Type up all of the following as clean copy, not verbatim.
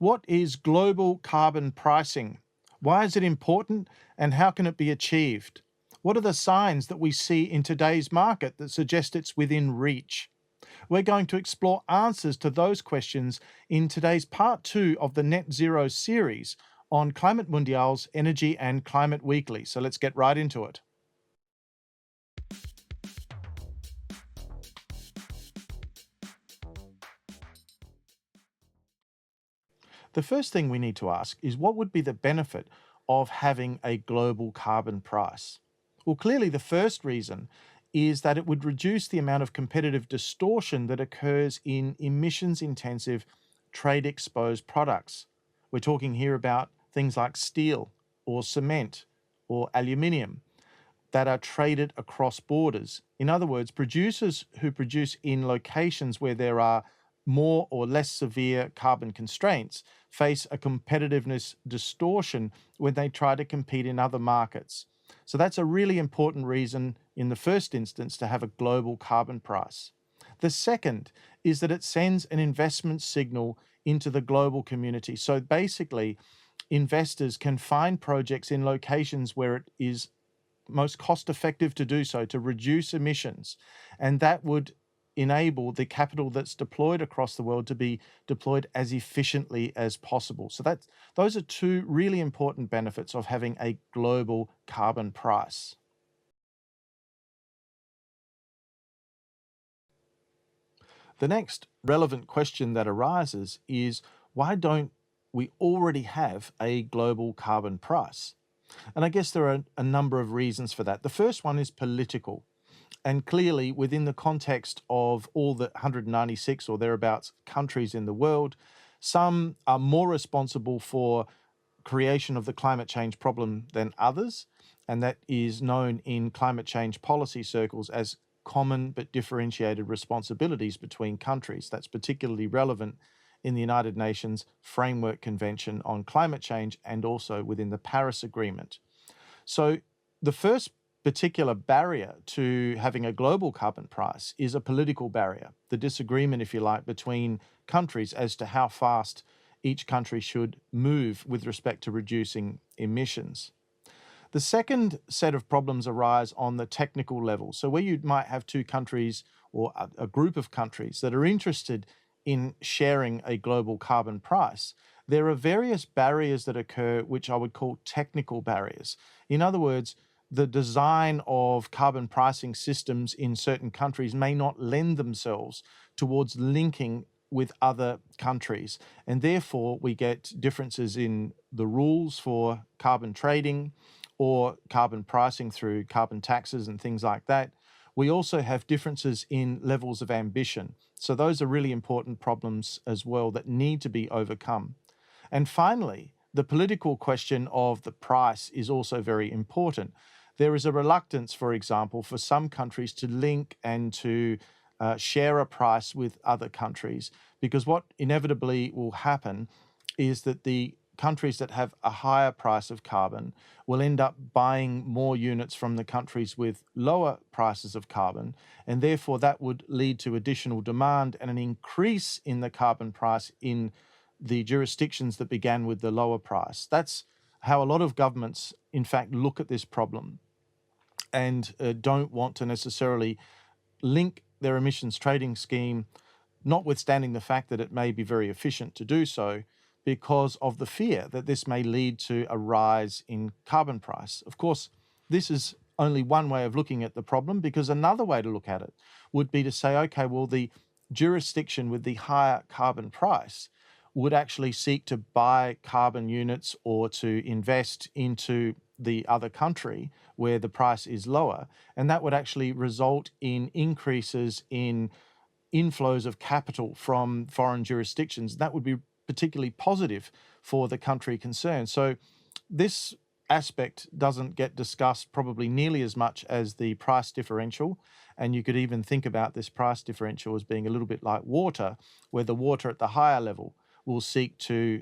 What is global carbon pricing? Why is it important and how can it be achieved? What are the signs that we see in today's market that suggest it's within reach? We're going to explore answers to those questions in today's part 2 of the Net Zero series on Climate Mundial's Energy and Climate Weekly. So let's get right into it. The first thing we need to ask is what would be the benefit of having a global carbon price? Well, clearly the first reason is that it would reduce the amount of competitive distortion that occurs in emissions-intensive trade-exposed products. We're talking here about things like steel or cement or aluminium that are traded across borders. In other words, producers who produce in locations where there are more or less severe carbon constraints face a competitiveness distortion when they try to compete in other markets. So that's a really important reason in the first instance to have a global carbon price. The second is that it sends an investment signal into the global community. So basically, investors can find projects in locations where it is most cost effective to do so, to reduce emissions. And that would enable the capital that's deployed across the world to be deployed as efficiently as possible. So those are two really important benefits of having a global carbon price. The next relevant question that arises is, why don't we already have a global carbon price? And I guess there are a number of reasons for that. The first one is political. And clearly, within the context of all the 196 or thereabouts countries in the world, some are more responsible for creation of the climate change problem than others. And that is known in climate change policy circles as common but differentiated responsibilities between countries. That's particularly relevant in the United Nations Framework Convention on Climate Change and also within the Paris Agreement. So the first particular barrier to having a global carbon price is a political barrier, the disagreement, if you like, between countries as to how fast each country should move with respect to reducing emissions. The second set of problems arise on the technical level. So where you might have two countries or a group of countries that are interested in sharing a global carbon price, there are various barriers that occur which I would call technical barriers. In other words, the design of carbon pricing systems in certain countries may not lend themselves towards linking with other countries. And therefore, we get differences in the rules for carbon trading or carbon pricing through carbon taxes and things like that. We also have differences in levels of ambition. So those are really important problems as well that need to be overcome. And finally, the political question of the price is also very important. There is a reluctance, for example, for some countries to link and to share a price with other countries, because what inevitably will happen is that the countries that have a higher price of carbon will end up buying more units from the countries with lower prices of carbon, and therefore that would lead to additional demand and an increase in the carbon price in the jurisdictions that began with the lower price. That's how a lot of governments, in fact, look at this problem and don't want to necessarily link their emissions trading scheme, notwithstanding the fact that it may be very efficient to do so, because of the fear that this may lead to a rise in carbon price. Of course, this is only one way of looking at the problem, because another way to look at it would be to say, okay, well, the jurisdiction with the higher carbon price would actually seek to buy carbon units or to invest into the other country where the price is lower. And that would actually result in increases in inflows of capital from foreign jurisdictions. That would be particularly positive for the country concerned. So this aspect doesn't get discussed probably nearly as much as the price differential. And you could even think about this price differential as being a little bit like water, where the water at the higher level will seek to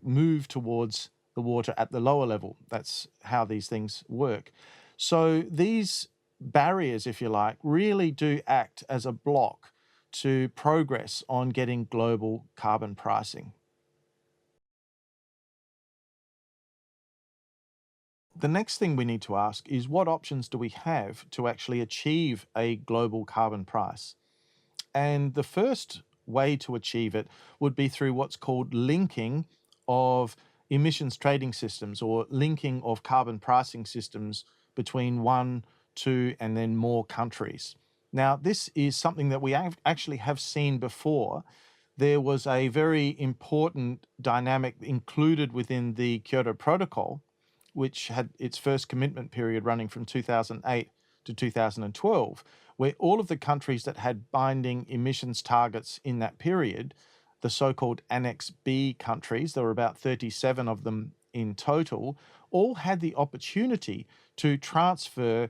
move towards the water at the lower level. That's how these things work. So these barriers, if you like, really do act as a block to progress on getting global carbon pricing. The next thing we need to ask is what options do we have to actually achieve a global carbon price? And the first way to achieve it would be through what's called linking of emissions trading systems or linking of carbon pricing systems between one, two, and then more countries. Now, this is something that we actually have seen before. There was a very important dynamic included within the Kyoto Protocol, which had its first commitment period running from 2008 to 2012, where all of the countries that had binding emissions targets in that period, the so-called Annex B countries, there were about 37 of them in total, all had the opportunity to transfer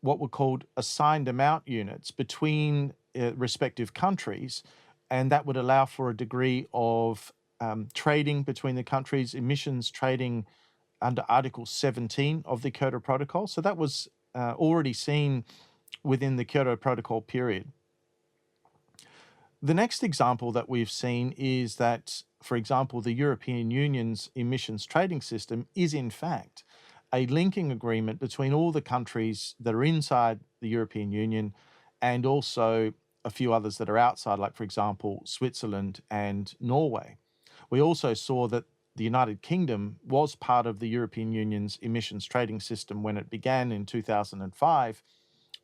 what were called assigned amount units between respective countries, and that would allow for a degree of trading between the countries, emissions trading under Article 17 of the Kyoto Protocol. So that was already seen within the Kyoto Protocol period. The next example that we've seen is that, for example, the European Union's emissions trading system is in fact a linking agreement between all the countries that are inside the European Union and also a few others that are outside, like, for example, Switzerland and Norway. We also saw that the United Kingdom was part of the European Union's emissions trading system when it began in 2005,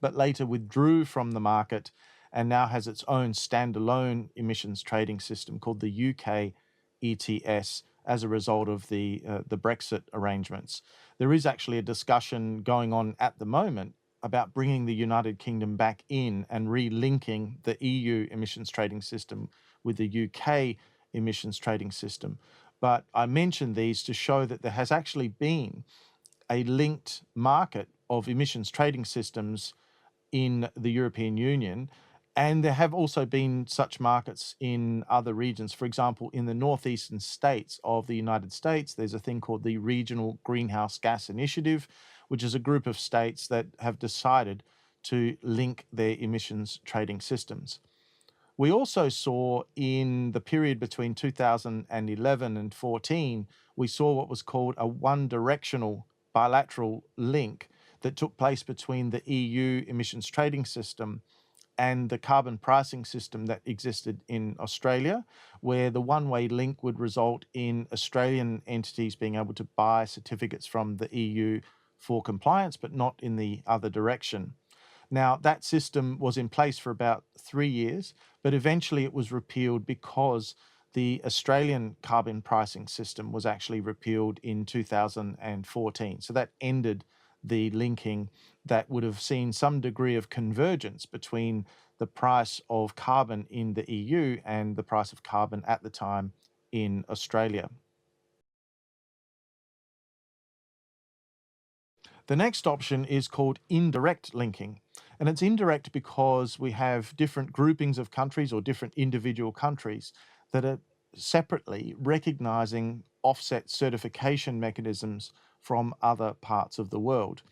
but later withdrew from the market and now has its own standalone emissions trading system called the UK ETS as a result of the Brexit arrangements. There is actually a discussion going on at the moment about bringing the United Kingdom back in and relinking the EU emissions trading system with the UK emissions trading system. But I mention these to show that there has actually been a linked market of emissions trading systems in the European Union. And there have also been such markets in other regions. For example, in the northeastern states of the United States, there's a thing called the Regional Greenhouse Gas Initiative, which is a group of states that have decided to link their emissions trading systems. We also saw in the period between 2011 and 14, we saw what was called a one-directional bilateral link that took place between the EU emissions trading system and the carbon pricing system that existed in Australia, where the one-way link would result in Australian entities being able to buy certificates from the EU for compliance, but not in the other direction. Now, that system was in place for about 3 years, but eventually it was repealed because the Australian carbon pricing system was actually repealed in 2014. So that ended the linking that would have seen some degree of convergence between the price of carbon in the EU and the price of carbon at the time in Australia. The next option is called indirect linking. And it's indirect because we have different groupings of countries or different individual countries that are separately recognizing offset certification mechanisms from other parts of the world.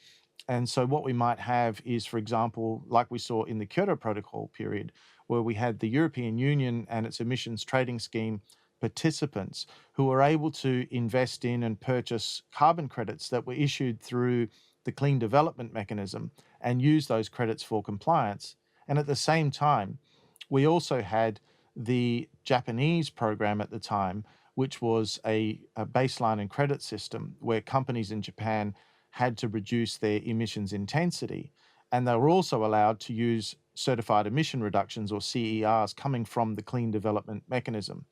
And so what we might have is, for example, like we saw in the Kyoto Protocol period, where we had the European Union and its emissions trading scheme participants who were able to invest in and purchase carbon credits that were issued through the Clean Development Mechanism and use those credits for compliance. And at the same time, we also had the Japanese program at the time, which was a baseline and credit system where companies in Japan had to reduce their emissions intensity. And they were also allowed to use certified emission reductions or CERs coming from the Clean Development Mechanism.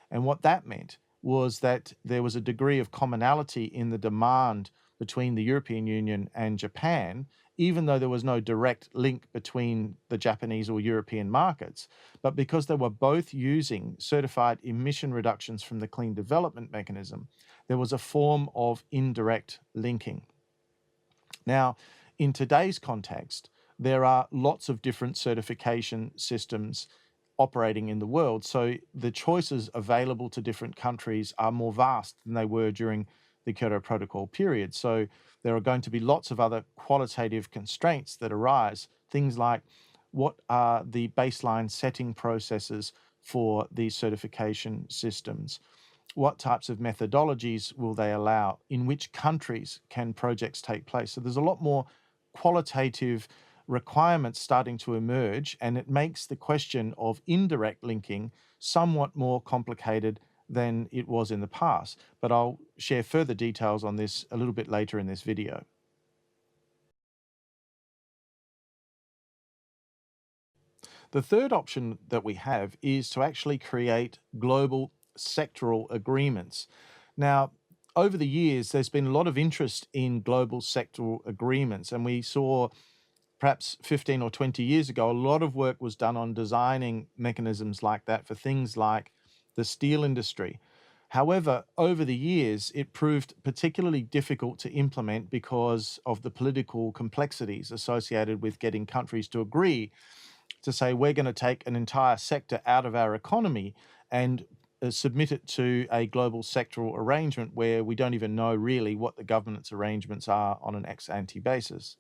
And what that meant was that there was a degree of commonality in the demand between the European Union and Japan, even though there was no direct link between the Japanese or European markets. But because they were both using certified emission reductions from the Clean Development Mechanism, there was a form of indirect linking. Now, in today's context, there are lots of different certification systems operating in the world. So the choices available to different countries are more vast than they were during the Kyoto Protocol period. So there are going to be lots of other qualitative constraints that arise, things like what are the baseline setting processes for these certification systems? what types of methodologies will they allow? In which countries can projects take place? So there's a lot more qualitative requirements starting to emerge, and it makes the question of indirect linking somewhat more complicated than it was in the past. But I'll share further details on this a little bit later in this video. The third option that we have is to actually create global sectoral agreements. Now, over the years, there's been a lot of interest in global sectoral agreements, and we saw perhaps 15 or 20 years ago, a lot of work was done on designing mechanisms like that for things like the steel industry. However, over the years, it proved particularly difficult to implement because of the political complexities associated with getting countries to agree to say we're going to take an entire sector out of our economy and submit it to a global sectoral arrangement where we don't even know really what the governance arrangements are on an ex ante basis.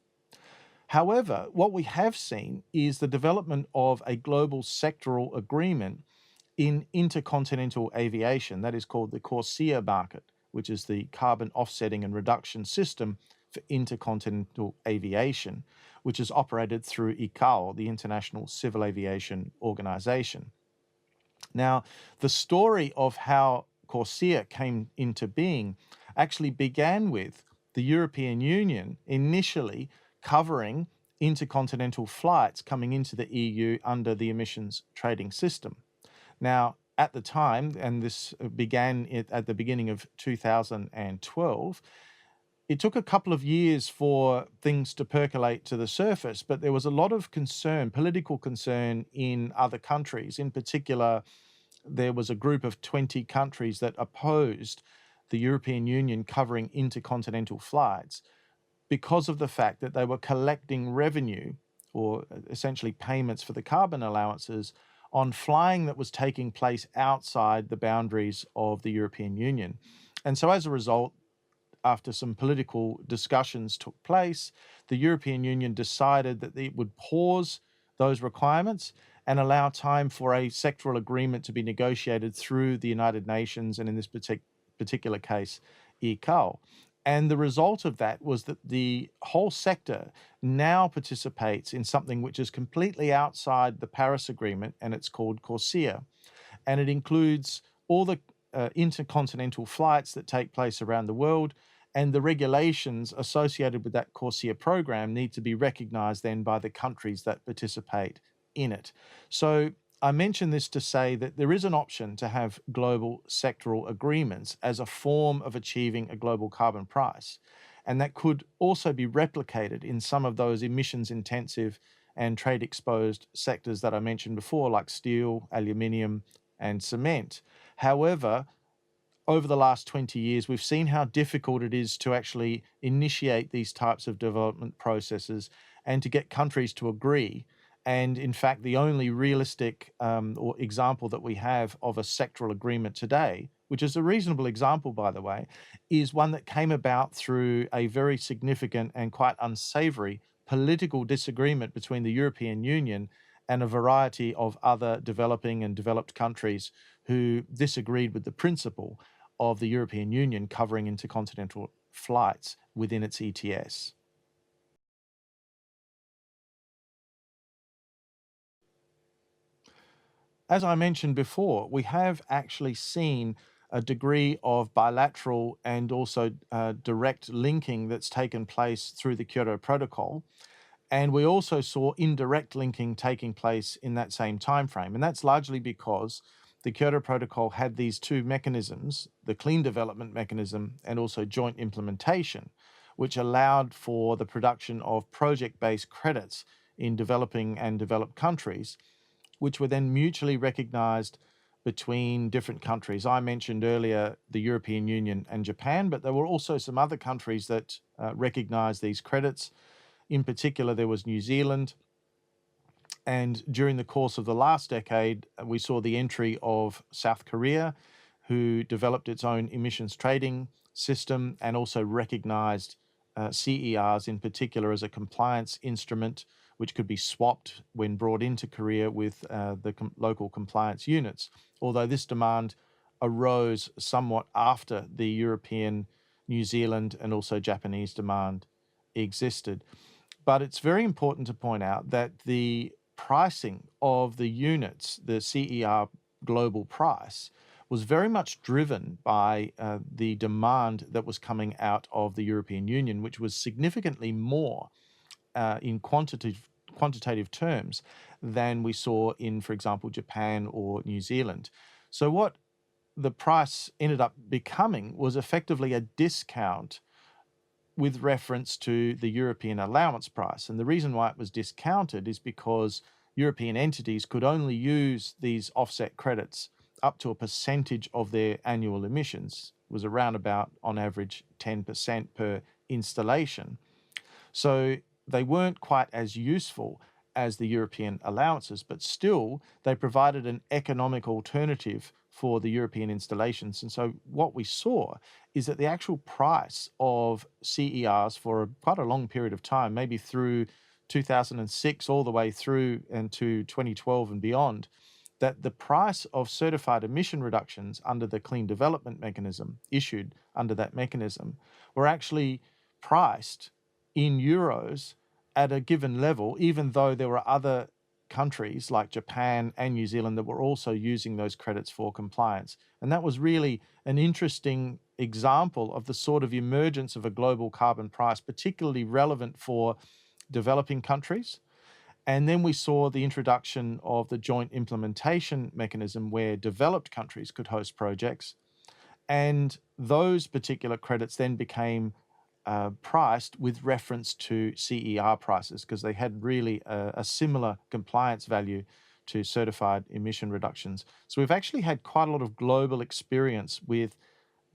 However, what we have seen is the development of a global sectoral agreement in intercontinental aviation. That is called the CORSIA market, which is the carbon offsetting and reduction system for intercontinental aviation, which is operated through ICAO, the International Civil Aviation Organization. Now, the story of how CORSIA came into being actually began with the European Union initially covering intercontinental flights coming into the EU under the emissions trading system. Now, at the time, and this began at the beginning of 2012, it took a couple of years for things to percolate to the surface, but there was a lot of concern, political concern in other countries. In particular, there was a group of 20 countries that opposed the European Union covering intercontinental flights because of the fact that they were collecting revenue, or essentially payments for the carbon allowances, on flying that was taking place outside the boundaries of the European Union. And so as a result, after some political discussions took place, the European Union decided that it would pause those requirements and allow time for a sectoral agreement to be negotiated through the United Nations, and in this particular case, ICAO. And the result of that was that the whole sector now participates in something which is completely outside the Paris Agreement, and it's called CORSIA. And it includes all the intercontinental flights that take place around the world, and the regulations associated with that CORSIA program need to be recognized then by the countries that participate in it. So I mention this to say that there is an option to have global sectoral agreements as a form of achieving a global carbon price. And that could also be replicated in some of those emissions intensive and trade exposed sectors that I mentioned before, like steel, aluminium, and cement. However, over the last 20 years, we've seen how difficult it is to actually initiate these types of development processes and to get countries to agree. And in fact, the only realistic or example that we have of a sectoral agreement today, which is a reasonable example, by the way, is one that came about through a very significant and quite unsavory political disagreement between the European Union and a variety of other developing and developed countries who disagreed with the principle of the European Union covering intercontinental flights within its ETS. As I mentioned before, we have actually seen a degree of bilateral and also direct linking that's taken place through the Kyoto Protocol. And we also saw indirect linking taking place in that same timeframe. And that's largely because the Kyoto Protocol had these two mechanisms, the clean development mechanism and also joint implementation, which allowed for the production of project-based credits in developing and developed countries, which were then mutually recognized between different countries. I mentioned earlier the European Union and Japan, but there were also some other countries that recognized these credits. In particular, there was New Zealand. And during the course of the last decade, we saw the entry of South Korea, who developed its own emissions trading system and also recognized CERs in particular as a compliance instrument, which could be swapped when brought into Korea with the local compliance units. Although this demand arose somewhat after the European, New Zealand, and also Japanese demand existed. But it's very important to point out that the pricing of the units, the CER global price, was very much driven by the demand that was coming out of the European Union, which was significantly more in quantitative terms than we saw in, for example, Japan or New Zealand. So what the price ended up becoming was effectively a discount with reference to the European allowance price. And the reason why it was discounted is because European entities could only use these offset credits up to a percentage of their annual emissions. It was around about, on average, 10% per installation. So they weren't quite as useful as the European allowances, but still they provided an economic alternative for the European installations. And so what we saw is that the actual price of CERs for quite a long period of time, maybe through 2006 all the way through and to 2012 and beyond, that the price of certified emission reductions under the Clean Development Mechanism, issued under that mechanism, were actually priced in euros at a given level, even though there were other countries like Japan and New Zealand that were also using those credits for compliance. And that was really an interesting example of the sort of emergence of a global carbon price, particularly relevant for developing countries. And then we saw the introduction of the joint implementation mechanism where developed countries could host projects. And those particular credits then became priced with reference to CER prices because they had really a similar compliance value to certified emission reductions. So we've actually had quite a lot of global experience with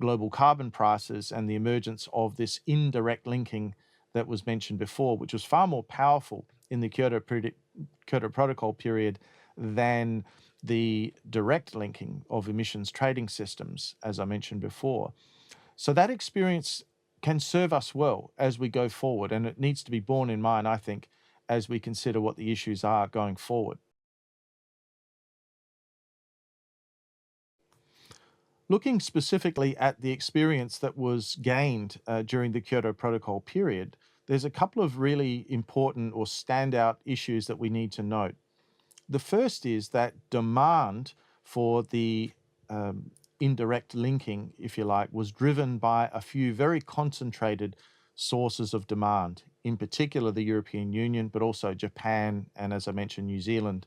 global carbon prices and the emergence of this indirect linking that was mentioned before, which was far more powerful in the Kyoto Protocol period than the direct linking of emissions trading systems, as I mentioned before. So that experience can serve us well as we go forward, and it needs to be borne in mind, I think, as we consider what the issues are going forward. Looking specifically at the experience that was gained during the Kyoto Protocol period, there's a couple of really important or standout issues that we need to note. The first is that demand for the indirect linking, if you like, was driven by a few very concentrated sources of demand, in particular the European Union, but also Japan and, as I mentioned, New Zealand.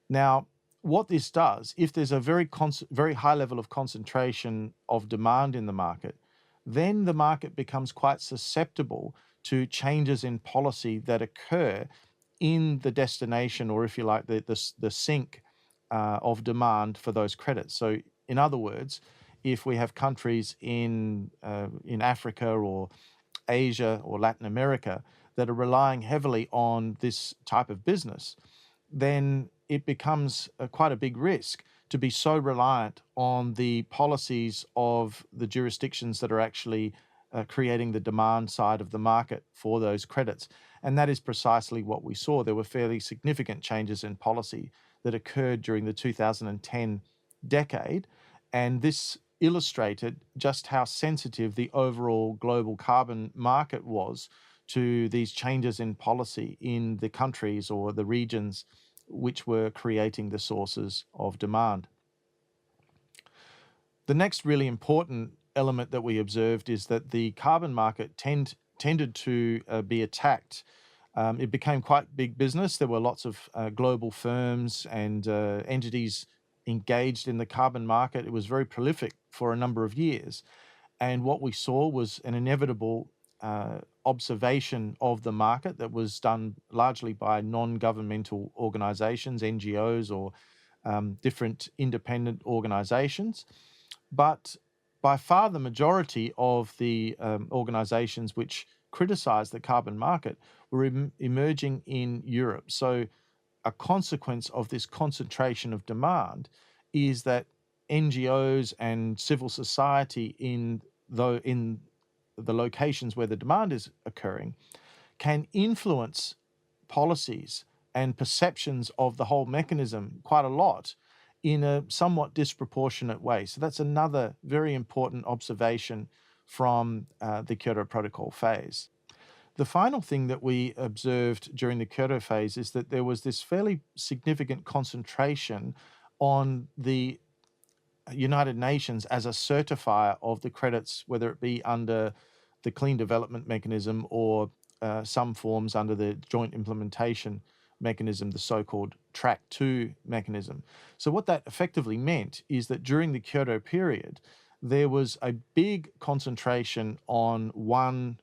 Now, what this does, if there's a very high level of concentration of demand in the market, then the market becomes quite susceptible to changes in policy that occur in the destination, or if you like, the sink of demand for those credits. So in other words, if we have countries in Africa or Asia or Latin America that are relying heavily on this type of business, then it becomes quite a big risk to be so reliant on the policies of the jurisdictions that are actually creating the demand side of the market for those credits. And that is precisely what we saw. There were fairly significant changes in policy that occurred during the 2010 decade, and this illustrated just how sensitive the overall global carbon market was to these changes in policy in the countries or the regions which were creating the sources of demand. The next really important element that we observed is that the carbon market tended to be attacked. It became quite big business. There were lots of global firms and entities engaged in the carbon market. It was very prolific for a number of years. And what we saw was an inevitable observation of the market that was done largely by non-governmental organizations, NGOs, or different independent organizations. But by far the majority of the organizations which criticized the carbon market were emerging in Europe. So a consequence of this concentration of demand is that NGOs and civil society in the locations where the demand is occurring can influence policies and perceptions of the whole mechanism quite a lot in a somewhat disproportionate way. So that's another very important observation from the Kyoto Protocol phase. The final thing that we observed during the Kyoto phase is that there was this fairly significant concentration on the United Nations as a certifier of the credits, whether it be under the Clean Development Mechanism or some forms under the Joint Implementation Mechanism, the so-called Track 2 mechanism. So what that effectively meant is that during the Kyoto period, there was a big concentration on one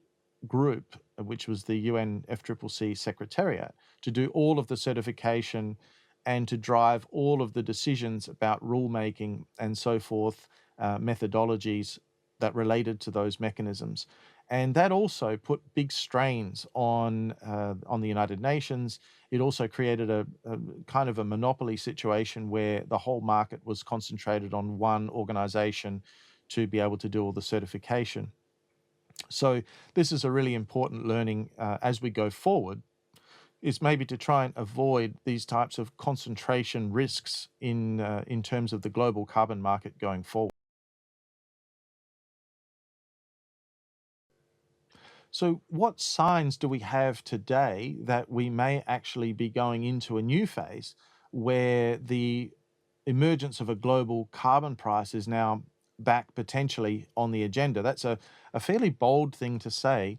group, which was the UNFCCC Secretariat, to do all of the certification and to drive all of the decisions about rulemaking and so forth, methodologies that related to those mechanisms. And that also put big strains on the United Nations. It also created a kind of a monopoly situation where the whole market was concentrated on one organization to be able to do all the certification. So this is a really important learning as we go forward, is maybe to try and avoid these types of concentration risks in terms of the global carbon market going forward. So what signs do we have today that we may actually be going into a new phase where the emergence of a global carbon price is now back potentially on the agenda? That's a fairly bold thing to say,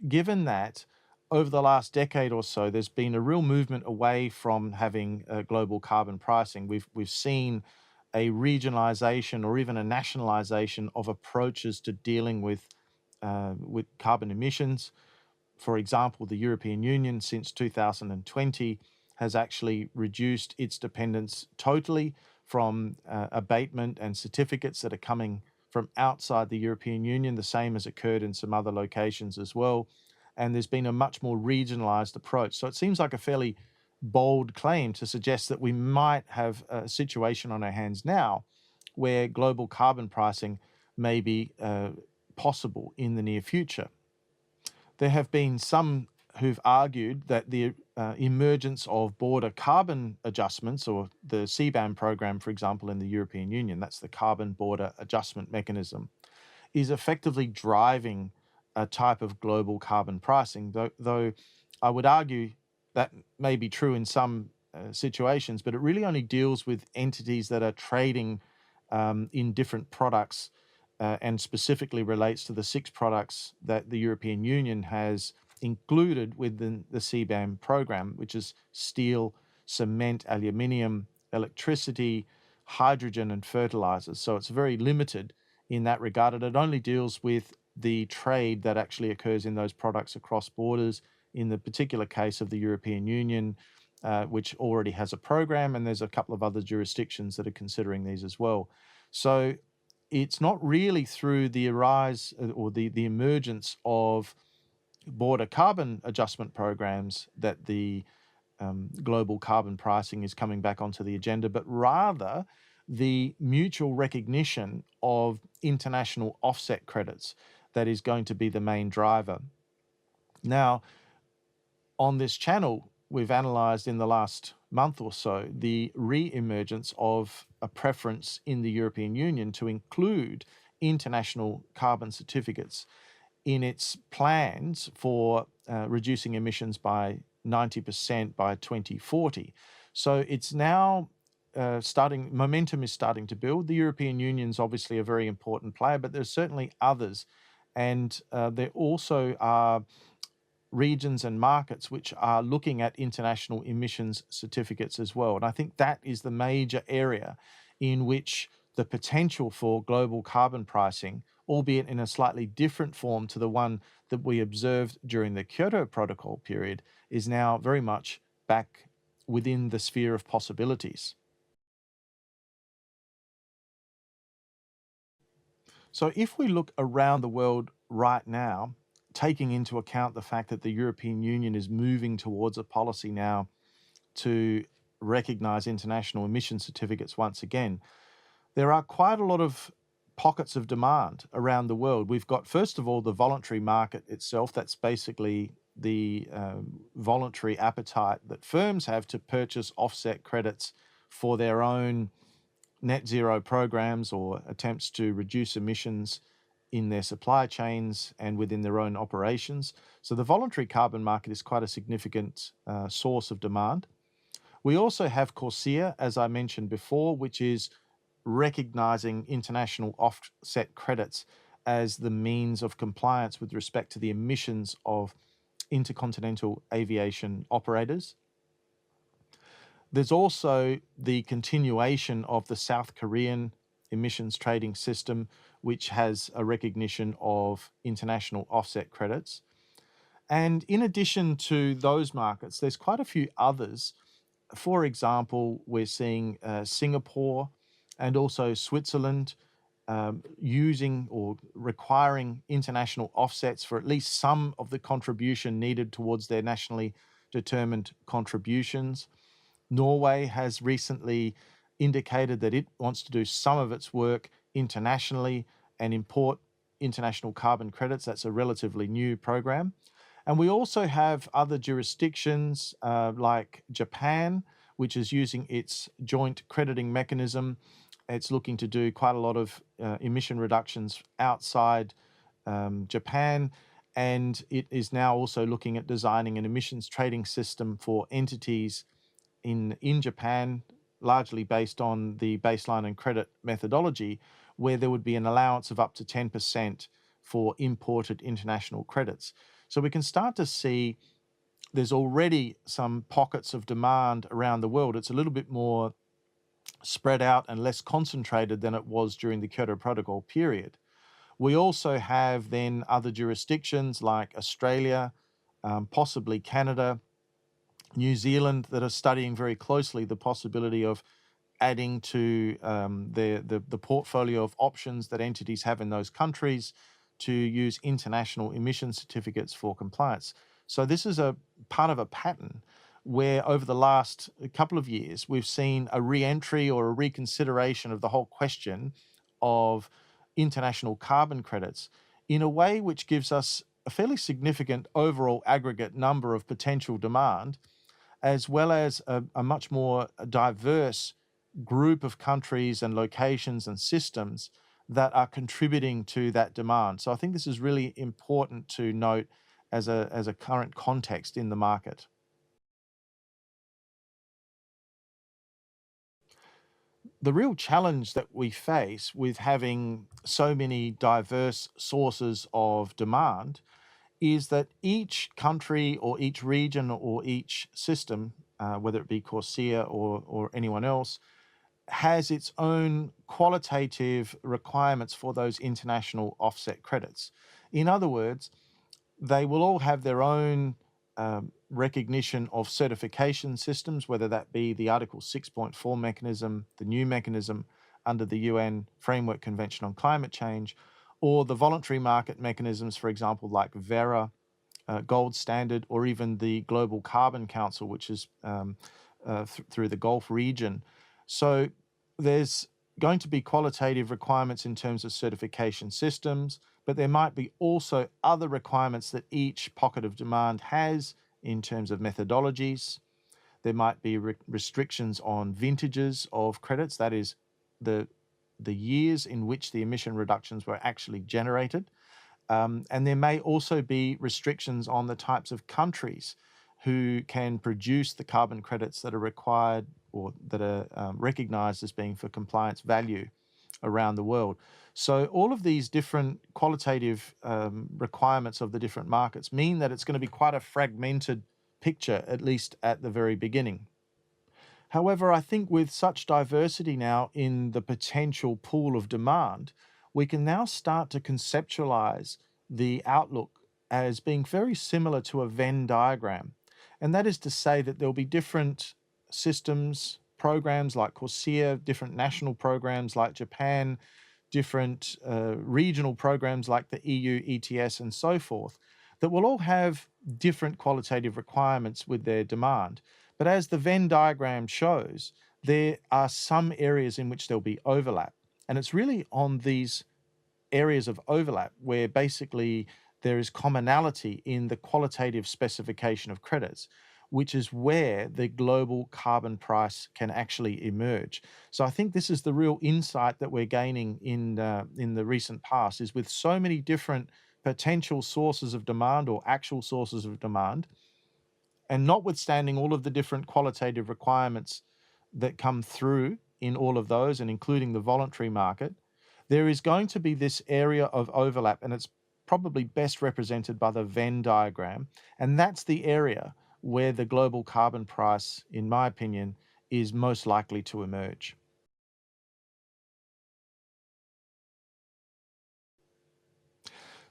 given that over the last decade or so, there's been a real movement away from having global carbon pricing. We've seen a regionalization or even a nationalization of approaches to dealing with carbon emissions. For example, the European Union since 2020 has actually reduced its dependence totally from abatement and certificates that are coming from outside the European Union. The same has occurred in some other locations as well. And there's been a much more regionalized approach. So it seems like a fairly bold claim to suggest that we might have a situation on our hands now where global carbon pricing may be possible in the near future. There have been some who've argued that the emergence of border carbon adjustments, or the CBAM program, for example, in the European Union, that's the Carbon Border Adjustment Mechanism, is effectively driving a type of global carbon pricing, though I would argue that may be true in some situations, but it really only deals with entities that are trading in different products and specifically relates to the 6 products that the European Union has included within the CBAM program, which is steel, cement, aluminium, electricity, hydrogen, and fertilizers. So it's very limited in that regard, and it only deals with the trade that actually occurs in those products across borders, in the particular case of the European Union, which already has a program, and there's a couple of other jurisdictions that are considering these as well. So it's not really through the rise or the emergence of border carbon adjustment programs that the global carbon pricing is coming back onto the agenda, but rather the mutual recognition of international offset credits that is going to be the main driver. Now, on this channel, we've analysed in the last month or so the re-emergence of a preference in the European Union to include international carbon certificates in its plans for reducing emissions by 90% by 2040. So it's now momentum is starting to build. The European Union is obviously a very important player, but there's certainly others. And there also are regions and markets which are looking at international emissions certificates as well. And I think that is the major area in which the potential for global carbon pricing, albeit in a slightly different form to the one that we observed during the Kyoto Protocol period, is now very much back within the sphere of possibilities. So if we look around the world right now, taking into account the fact that the European Union is moving towards a policy now to recognize international emission certificates once again, there are quite a lot of pockets of demand around the world. We've got, first of all, the voluntary market itself. That's basically the voluntary appetite that firms have to purchase offset credits for their own net zero programs or attempts to reduce emissions in their supply chains and within their own operations. So the voluntary carbon market is quite a significant source of demand. We also have CORSIA, as I mentioned before, which is recognizing international offset credits as the means of compliance with respect to the emissions of intercontinental aviation operators. There's also the continuation of the South Korean emissions trading system, which has a recognition of international offset credits. And in addition to those markets, there's quite a few others. For example, we're seeing Singapore and also Switzerland using or requiring international offsets for at least some of the contribution needed towards their nationally determined contributions. Norway has recently indicated that it wants to do some of its work internationally and import international carbon credits. That's a relatively new program. And we also have other jurisdictions like Japan, which is using its joint crediting mechanism. It's looking to do quite a lot of emission reductions outside Japan. And it is now also looking at designing an emissions trading system for entities in Japan, largely based on the baseline and credit methodology, where there would be an allowance of up to 10% for imported international credits. So we can start to see there's already some pockets of demand around the world. It's a little bit more spread out and less concentrated than it was during the Kyoto Protocol period. We also have then other jurisdictions like Australia, possibly Canada, New Zealand, that are studying very closely the possibility of adding to the portfolio of options that entities have in those countries to use international emission certificates for compliance. So this is a part of a pattern where over the last couple of years, we've seen a re-entry or a reconsideration of the whole question of international carbon credits in a way which gives us a fairly significant overall aggregate number of potential demand, as well as a much more diverse group of countries and locations and systems that are contributing to that demand. So I think this is really important to note as a current context in the market. The real challenge that we face with having so many diverse sources of demand is that each country or each region or each system, whether it be CORSIA or anyone else, has its own qualitative requirements for those international offset credits. In other words, they will all have their own recognition of certification systems, whether that be the Article 6.4 mechanism, the new mechanism under the UN Framework Convention on Climate Change, or the voluntary market mechanisms, for example, like Verra, Gold Standard, or even the Global Carbon Council, which is through the Gulf region. So there's going to be qualitative requirements in terms of certification systems, but there might be also other requirements that each pocket of demand has in terms of methodologies. There might be restrictions on vintages of credits, that is, the years in which the emission reductions were actually generated. And there may also be restrictions on the types of countries who can produce the carbon credits that are required or that are recognized as being for compliance value around the world. So all of these different qualitative requirements of the different markets mean that it's going to be quite a fragmented picture, at least at the very beginning. However, I think with such diversity now in the potential pool of demand, we can now start to conceptualize the outlook as being very similar to a Venn diagram. And that is to say that there'll be different systems, programs like CORSIA, different national programs like Japan, different regional programs like the EU ETS and so forth, that will all have different qualitative requirements with their demand. But as the Venn diagram shows, there are some areas in which there'll be overlap. And it's really on these areas of overlap where basically there is commonality in the qualitative specification of credits, which is where the global carbon price can actually emerge. So I think this is the real insight that we're gaining in the recent past, is with so many different potential sources of demand or actual sources of demand, and notwithstanding all of the different qualitative requirements that come through in all of those, and including the voluntary market, there is going to be this area of overlap, and it's probably best represented by the Venn diagram. And that's the area where the global carbon price, in my opinion, is most likely to emerge.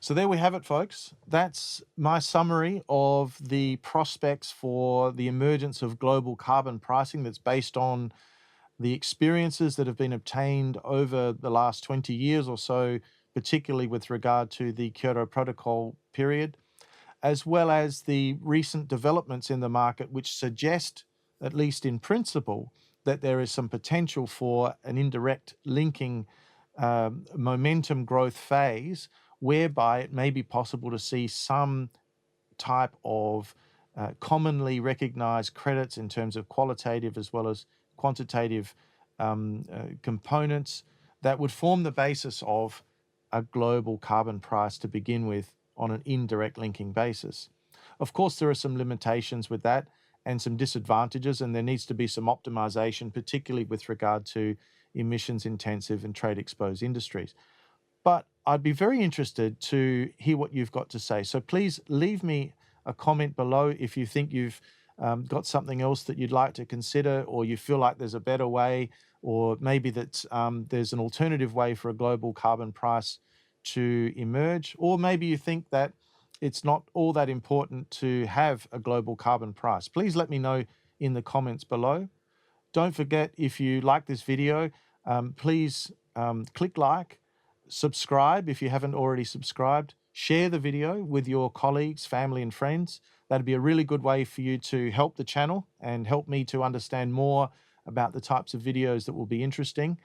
So there we have it, folks. That's my summary of the prospects for the emergence of global carbon pricing that's based on the experiences that have been obtained over the last 20 years or so, particularly with regard to the Kyoto Protocol period, as well as the recent developments in the market, which suggest, at least in principle, that there is some potential for an indirect linking momentum growth phase, whereby it may be possible to see some type of commonly recognized credits in terms of qualitative as well as quantitative components that would form the basis of a global carbon price to begin with on an indirect linking basis. Of course, there are some limitations with that and some disadvantages, and there needs to be some optimization, particularly with regard to emissions intensive and trade exposed industries. But I'd be very interested to hear what you've got to say. So please leave me a comment below if you think you've got something else that you'd like to consider, or you feel like there's a better way, or maybe that there's an alternative way for a global carbon price to emerge, or maybe you think that it's not all that important to have a global carbon price. Please let me know in the comments below. Don't forget, if you like this video, please click like, subscribe if you haven't already subscribed, share the video with your colleagues, family, and friends. That'd be a really good way for you to help the channel and help me to understand more about the types of videos that will be interesting,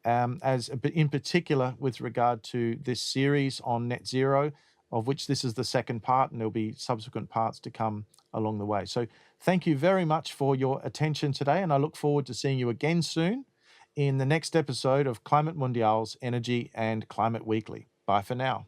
in particular with regard to this series on net zero, of which this is the second part, and there'll be subsequent parts to come along the way. So thank you very much for your attention today, and I look forward to seeing you again soon in the next episode of Climate Mundial's Energy and Climate Weekly. Bye for now.